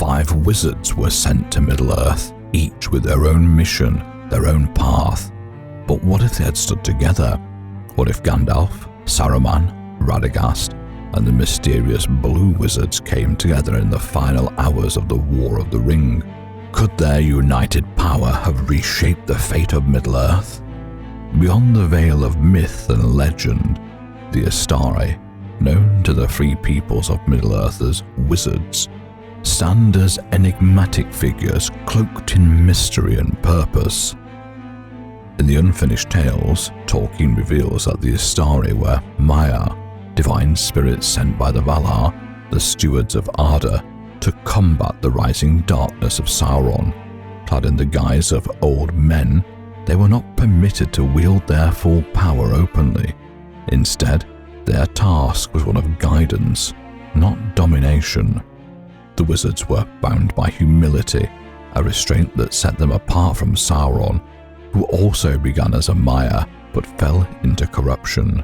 5 wizards were sent to Middle-earth, each with their own mission, their own path. But what if they had stood together? What if Gandalf, Saruman, Radagast, and the mysterious blue wizards came together in the final hours of the War of the Ring? Could their united power have reshaped the fate of Middle-earth? Beyond the veil of myth and legend, the Istari, known to the free peoples of Middle-earth as wizards, stand as enigmatic figures cloaked in mystery and purpose. In the Unfinished Tales, Tolkien reveals that the Istari were Maya, divine spirits sent by the Valar, the stewards of Arda, to combat the rising darkness of Sauron. Clad in the guise of old men, they were not permitted to wield their full power openly. Instead, their task was one of guidance, not domination. The wizards were bound by humility, a restraint that set them apart from Sauron, who also began as a Maya but fell into corruption.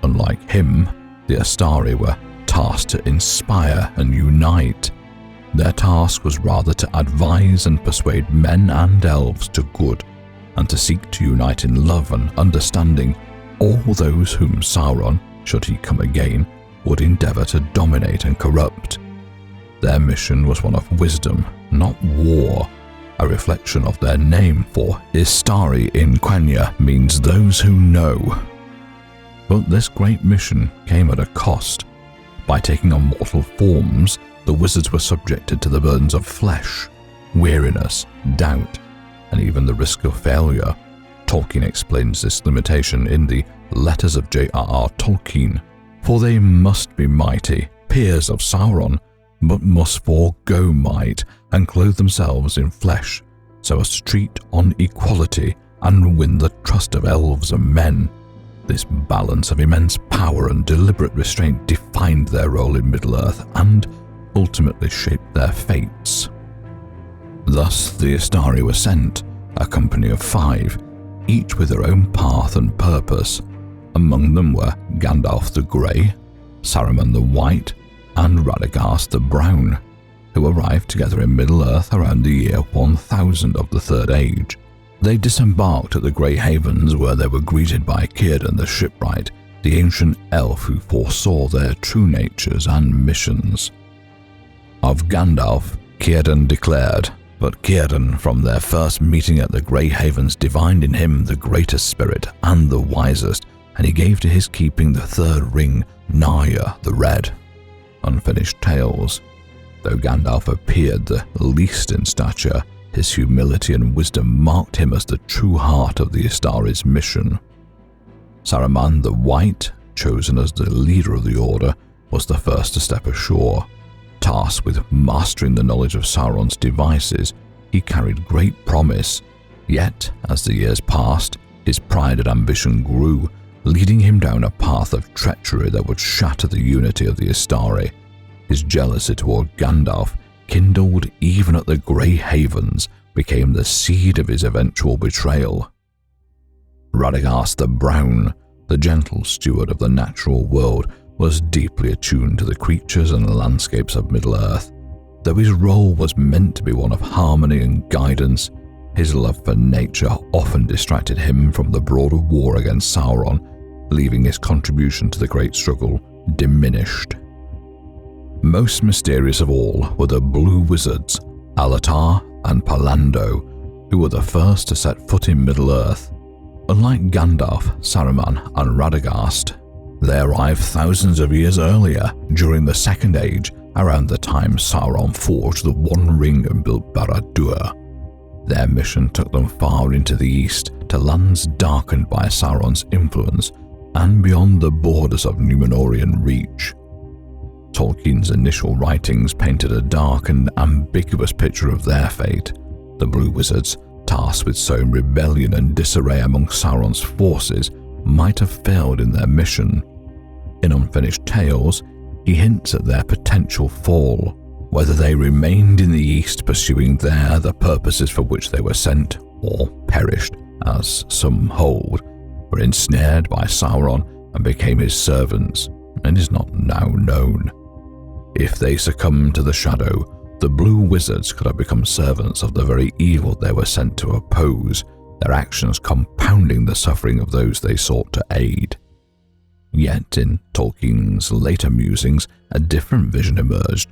Unlike him, the Istari were tasked to inspire and unite. Their task was rather to advise and persuade men and elves to good, and to seek to unite in love and understanding all those whom Sauron, should he come again, would endeavour to dominate and corrupt. Their mission was one of wisdom, not war, a reflection of their name, for Istari in Quenya means those who know. But this great mission came at a cost. By taking on mortal forms, the wizards were subjected to the burdens of flesh, weariness, doubt, and even the risk of failure. Tolkien explains this limitation in the Letters of J.R.R. Tolkien. For they must be mighty, peers of Sauron, but must forego might and clothe themselves in flesh, so as to treat on equality and win the trust of elves and men. This balance of immense power and deliberate restraint defined their role in Middle-earth and ultimately shaped their fates. Thus the Istari were sent, a company of 5, each with their own path and purpose. Among them were Gandalf the Grey, Saruman the White, and Radagast the Brown, who arrived together in Middle-earth around the year 1000 of the Third Age. They disembarked at the Grey Havens, where they were greeted by Círdan the Shipwright, the ancient elf who foresaw their true natures and missions. Of Gandalf, Círdan declared, but Círdan from their first meeting at the Grey Havens divined in him the greatest spirit and the wisest, and he gave to his keeping the third ring, Narya the Red. Unfinished Tales. Though Gandalf appeared the least in stature, his humility and wisdom marked him as the true heart of the Istari's mission. Saruman the White, chosen as the leader of the Order, was the first to step ashore. Tasked with mastering the knowledge of Sauron's devices, he carried great promise. Yet, as the years passed, his pride and ambition grew, leading him down a path of treachery that would shatter the unity of the Istari. His jealousy toward Gandalf, kindled even at the Grey Havens, became the seed of his eventual betrayal. Radagast the Brown, the gentle steward of the natural world, was deeply attuned to the creatures and landscapes of Middle-earth. Though his role was meant to be one of harmony and guidance, his love for nature often distracted him from the broader war against Sauron, leaving his contribution to the great struggle diminished. Most mysterious of all were the Blue Wizards, Alatar and Palando, who were the first to set foot in Middle-earth. Unlike Gandalf, Saruman and Radagast, they arrived thousands of years earlier, during the Second Age, around the time Sauron forged the One Ring and built Barad-dûr. Their mission took them far into the east, to lands darkened by Sauron's influence, and beyond the borders of Númenórean reach. Tolkien's initial writings painted a dark and ambiguous picture of their fate. The Blue Wizards, tasked with sowing rebellion and disarray among Sauron's forces, might have failed in their mission. In Unfinished Tales, he hints at their potential fall, whether they remained in the east pursuing there the purposes for which they were sent, or perished, as some hold, were ensnared by Sauron and became his servants, and is not now known. If they succumbed to the shadow, The blue wizards could have become servants of the very evil they were sent to oppose, their actions compounding the suffering of those they sought to aid. Yet in Tolkien's later musings, a different vision emerged,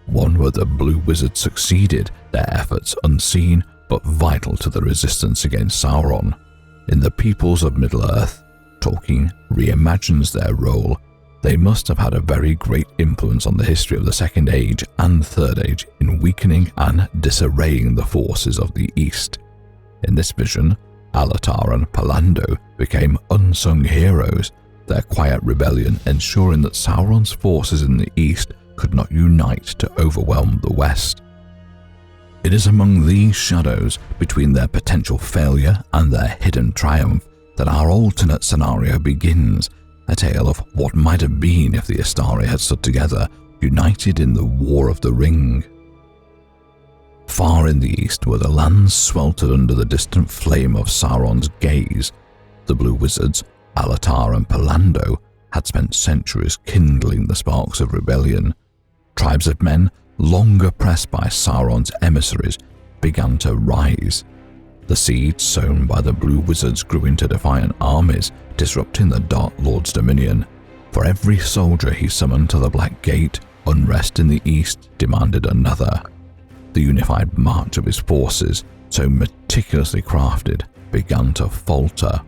one where the blue wizards succeeded, their efforts unseen but vital to the resistance against Sauron. In the peoples of Middle-earth, Tolkien reimagines their role. They must have had a very great influence on the history of the Second Age and Third Age in weakening and disarraying the forces of the East. In this vision, Lotr and Pallando became unsung heroes, their quiet rebellion ensuring that Sauron's forces in the East could not unite to overwhelm the West. It is among these shadows, between their potential failure and their hidden triumph, that our alternate scenario begins, a tale of what might have been if the Istari had stood together, united in the War of the Ring. Far in the east, where the lands sweltered under the distant flame of Sauron's gaze, the blue wizards, Lotr and Pallando, had spent centuries kindling the sparks of rebellion. Tribes of men, long oppressed by Sauron's emissaries, began to rise. The seeds sown by the blue wizards grew into defiant armies, disrupting the Dark Lord's dominion. For every soldier he summoned to the Black Gate, unrest in the east demanded another. The unified march of his forces, so meticulously crafted, began to falter.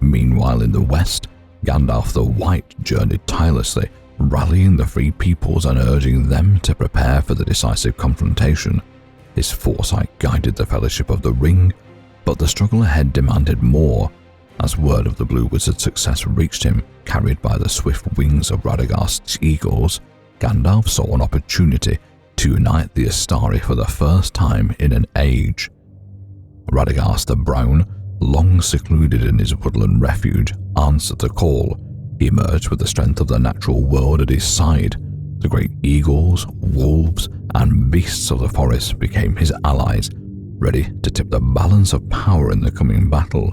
Meanwhile in the west, Gandalf the White journeyed tirelessly, rallying the free peoples and urging them to prepare for the decisive confrontation. His foresight guided the Fellowship of the Ring, but the struggle ahead demanded more. As word of the blue wizard's success reached him, carried by the swift wings of Radagast's eagles, Gandalf saw an opportunity to unite the Istari for the first time in an age. Radagast the Brown, long secluded in his woodland refuge, answered the call. He emerged with the strength of the natural world at his side. The great eagles, wolves, and beasts of the forest became his allies, ready to tip the balance of power in the coming battle.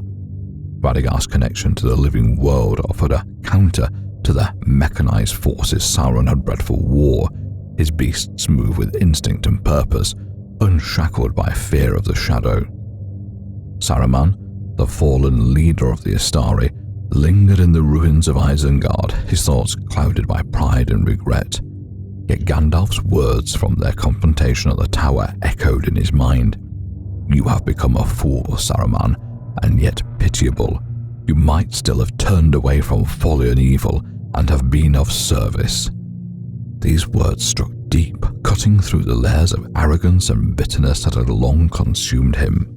Radagast's connection to the living world offered a counter to the mechanized forces Sauron had bred for war. His beasts moved with instinct and purpose, unshackled by fear of the shadow. Saruman, the fallen leader of the Istari, lingered in the ruins of Isengard, his thoughts clouded by pride and regret. Yet Gandalf's words from their confrontation at the tower echoed in his mind. "You have become a fool, Saruman, and yet pitiable. You might still have turned away from folly and evil and have been of service." These words struck deep, cutting through the layers of arrogance and bitterness that had long consumed him.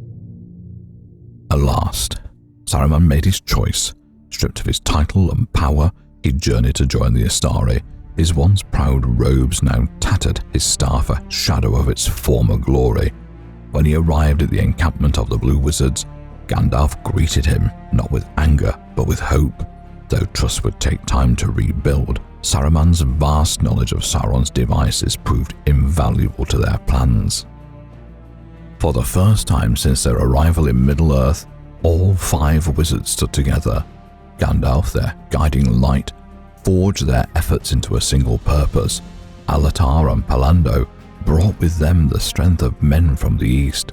At last, Saruman made his choice. Stripped of his title and power, he journeyed to join the Istari, his once proud robes now tattered, his staff a shadow of its former glory. When he arrived at the encampment of the blue wizards, Gandalf greeted him, not with anger, but with hope. Though trust would take time to rebuild, Saruman's vast knowledge of Sauron's devices proved invaluable to their plans. For the first time since their arrival in Middle-earth, all 5 wizards stood together. Gandalf, their guiding light, forged their efforts into a single purpose. Lotr and Pallando brought with them the strength of men from the east.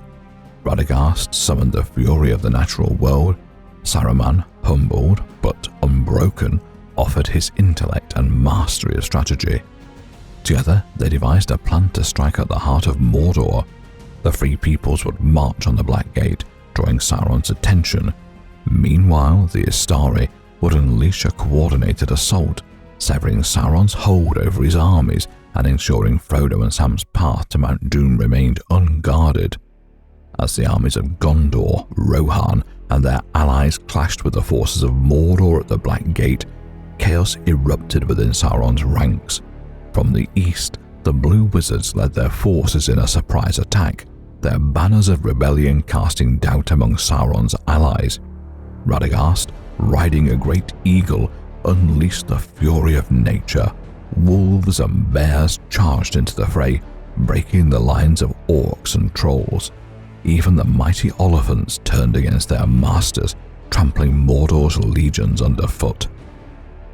Radagast summoned the fury of the natural world. Saruman, humbled but unbroken, offered his intellect and mastery of strategy. Together, they devised a plan to strike at the heart of Mordor. The free peoples would march on the Black Gate, drawing Sauron's attention. Meanwhile, the Istari would unleash a coordinated assault, severing Sauron's hold over his armies and ensuring Frodo and Sam's path to Mount Doom remained unguarded. As the armies of Gondor, Rohan, and their allies clashed with the forces of Mordor at the Black Gate, chaos erupted within Sauron's ranks. From the east, the blue wizards led their forces in a surprise attack, their banners of rebellion casting doubt among Sauron's allies. Radagast, riding a great eagle, unleashed the fury of nature. Wolves and bears charged into the fray, breaking the lines of orcs and trolls. Even the mighty Oliphants turned against their masters, trampling Mordor's legions underfoot.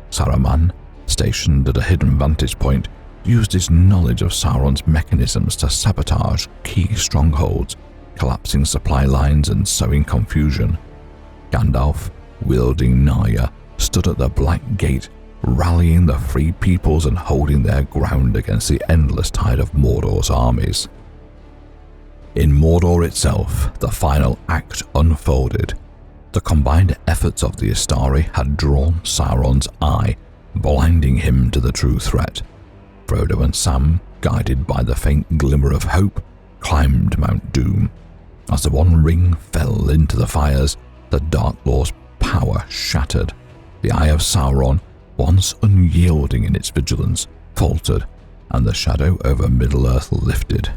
Saruman, stationed at a hidden vantage point, used his knowledge of Sauron's mechanisms to sabotage key strongholds, collapsing supply lines and sowing confusion. Gandalf, wielding Narya, stood at the Black Gate, rallying the free peoples and holding their ground against the endless tide of Mordor's armies. In Mordor itself, the final act unfolded. The combined efforts of the Istari had drawn Sauron's eye, blinding him to the true threat. Frodo and Sam, guided by the faint glimmer of hope, climbed Mount Doom. As the One Ring fell into the fires, the Dark Lord's power shattered. The eye of Sauron, once unyielding in its vigilance, faltered, and the shadow over Middle-earth lifted.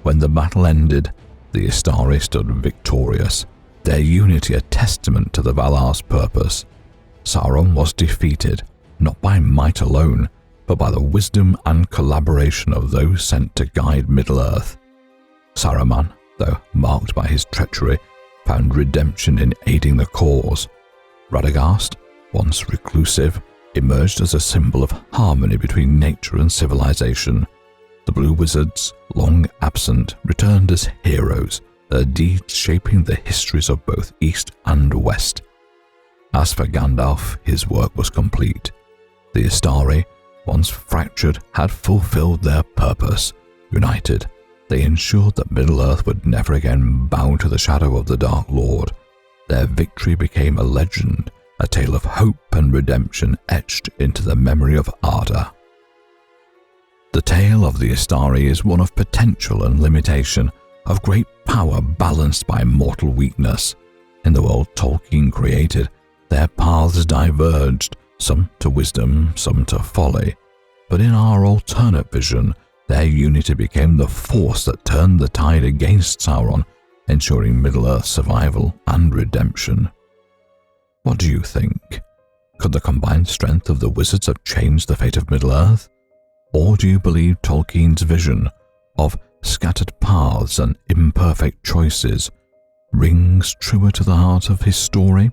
When the battle ended, the Istari stood victorious, their unity a testament to the Valar's purpose. Sauron was defeated, not by might alone, but by the wisdom and collaboration of those sent to guide Middle-earth. Saruman, though marked by his treachery, found redemption in aiding the cause. Radagast, once reclusive, emerged as a symbol of harmony between nature and civilization. The Blue Wizards, long absent, returned as heroes, their deeds shaping the histories of both East and West. As for Gandalf, his work was complete. The Istari, once fractured, had fulfilled their purpose. United, they ensured that Middle-earth would never again bow to the shadow of the Dark Lord. Their victory became a legend, a tale of hope and redemption etched into the memory of Arda. The tale of the Istari is one of potential and limitation, of great power balanced by mortal weakness. In the world Tolkien created, their paths diverged, some to wisdom, some to folly. But in our alternate vision, their unity became the force that turned the tide against Sauron, ensuring Middle-earth's survival and redemption. What do you think? Could the combined strength of the wizards have changed the fate of Middle-earth? Or do you believe Tolkien's vision of scattered paths and imperfect choices rings truer to the heart of his story?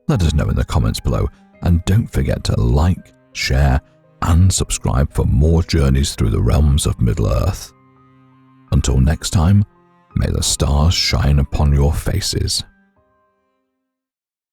Let us know in the comments below, and don't forget to like, share, and subscribe for more journeys through the realms of Middle-earth. Until next time, may the stars shine upon your faces.